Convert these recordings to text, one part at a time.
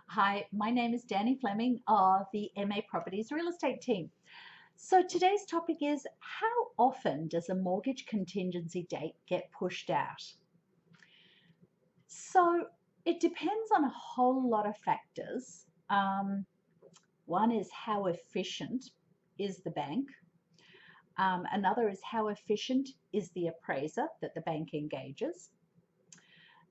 Hi, my name is Danny Fleming of the MA Properties Real Estate Team. So today's topic is how often does a mortgage contingency date get pushed out? So it depends on a whole lot of factors. One is how efficient is the bank. Another is how efficient is the appraiser that the bank engages.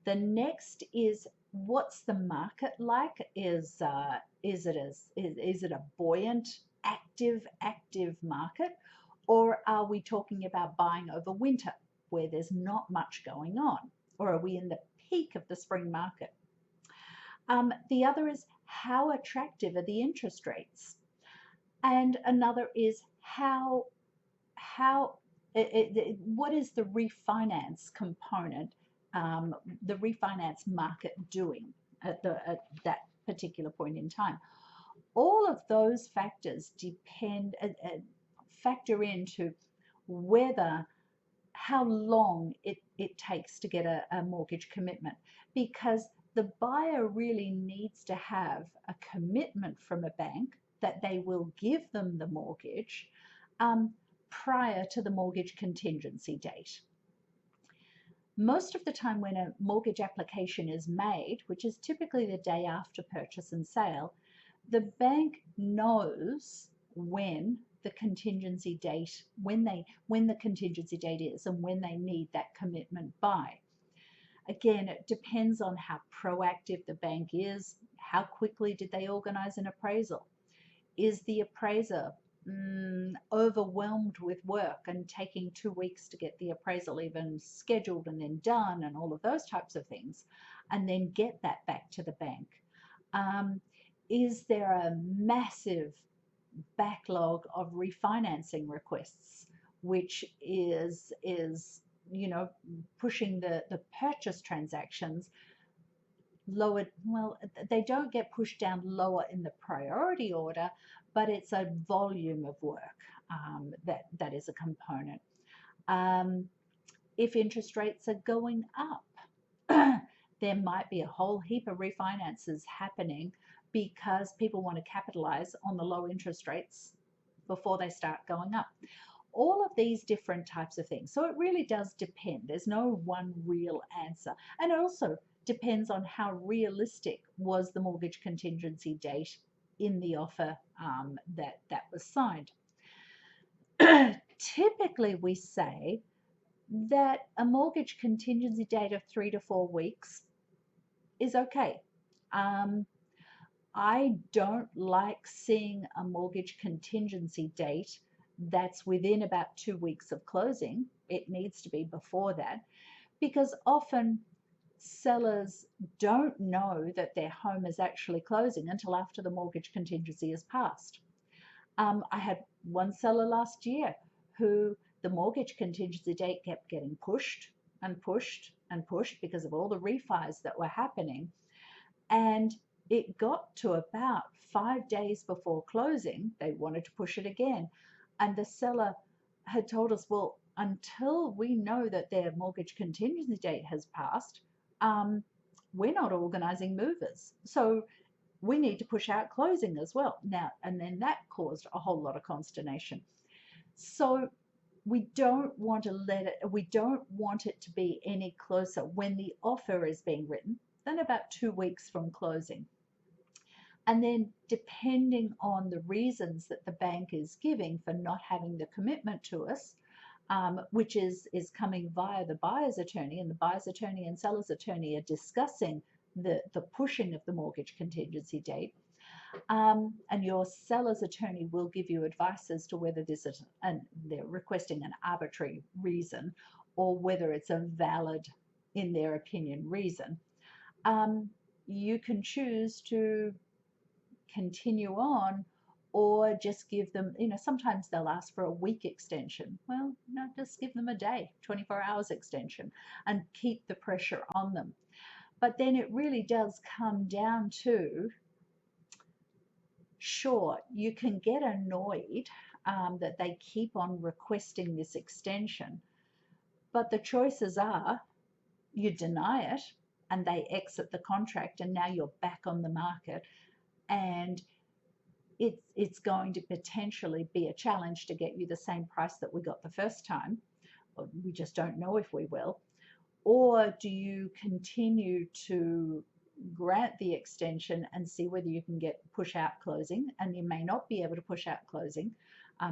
The next is what's the market like? Is it a buoyant, active market, or are we talking about buying over winter where there's not much going on, or are we in the peak of the spring market? The other is how attractive are the interest rates, and another is what is the refinance component, the refinance market doing at that particular point in time. All of those factors factor into whether how long it takes to get a mortgage commitment, because the buyer really needs to have a commitment from a bank that they will give them the mortgage prior to the mortgage contingency date. Most of the time when a mortgage application is made, which is typically the day after purchase and sale, the bank knows when the contingency date, when the contingency date is and when they need that commitment by. Again, it depends on how proactive the bank is. How quickly did they organize an appraisal? Is the appraiser overwhelmed with work and taking 2 weeks to get the appraisal even scheduled and then done and all of those types of things, and then get that back to the bank? Is there a massive backlog of refinancing requests, which is pushing the purchase transactions lower? Well, they don't get pushed down lower in the priority order, but it's a volume of work that is a component. If interest rates are going up, there might be a whole heap of refinances happening because people want to capitalize on the low interest rates before they start going up. All of these different types of things. So it really does depend. There's no one real answer. And it also depends on how realistic was the mortgage contingency date in the offer that was signed. Typically, we say that a mortgage contingency date of 3 to 4 weeks is okay. I don't like seeing a mortgage contingency date that's within about 2 weeks of closing. It needs to be before that, because often sellers don't know that their home is actually closing until after the mortgage contingency is passed. I had one seller last year who the mortgage contingency date kept getting pushed and pushed and pushed because of all the refis that were happening. And it got to about 5 days before closing, they wanted to push it again. And the seller had told us, well, until we know that their mortgage contingency date has passed, we're not organizing movers. So we need to push out closing as well. Now, and then that caused a whole lot of consternation. So we don't want it to be any closer when the offer is being written than about 2 weeks from closing. And then depending on the reasons that the bank is giving for not having the commitment to us, which is coming via the buyer's attorney, and the buyer's attorney and seller's attorney are discussing the pushing of the mortgage contingency date. And your seller's attorney will give you advice as to whether this is, and they're requesting an arbitrary reason, or whether it's a valid, in their opinion, reason. You can choose to continue on, or just give them, sometimes they'll ask for a week extension. Well, no, just give them a day, 24 hours extension, and keep the pressure on them. But then it really does come down to, sure, you can get annoyed that they keep on requesting this extension, but the choices are you deny it and they exit the contract, and now you're back on the market, and it's going to potentially be a challenge to get you the same price that we got the first time. We just don't know if we will. Or do you continue to grant the extension and see whether you can get push out closing? And you may not be able to push out closing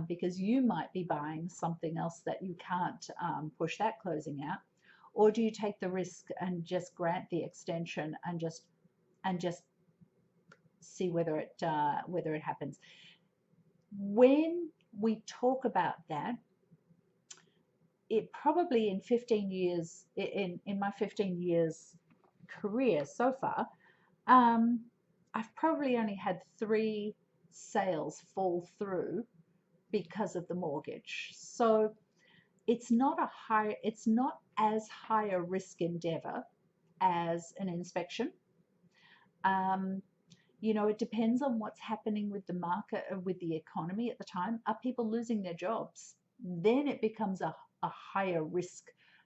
because you might be buying something else that you can't push that closing out. Or do you take the risk and just grant the extension and just see whether it happens? When we talk about that, it probably in 15 years, in my 15 years career so far, I've probably only had 3 sales fall through because of the mortgage. So it's not as high a risk endeavor as an inspection. It depends on what's happening with the market, with the economy at the time. Are people losing their jobs? Then it becomes a higher risk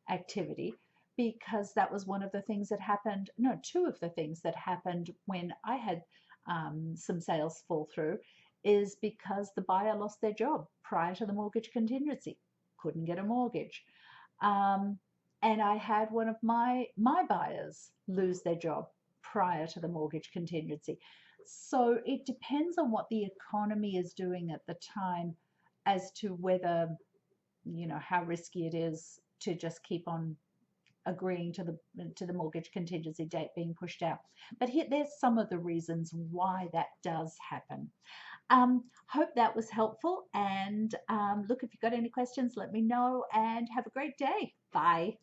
activity, because that was one of the things that happened. No, 2 of the things that happened when I had some sales fall through is because the buyer lost their job prior to the mortgage contingency, couldn't get a mortgage. And I had one of my buyers lose their job prior to the mortgage contingency. So it depends on what the economy is doing at the time as to whether, how risky it is to just keep on agreeing to the mortgage contingency date being pushed out. But there's some of the reasons why that does happen. Hope that was helpful. And look, if you've got any questions, let me know, and have a great day. Bye.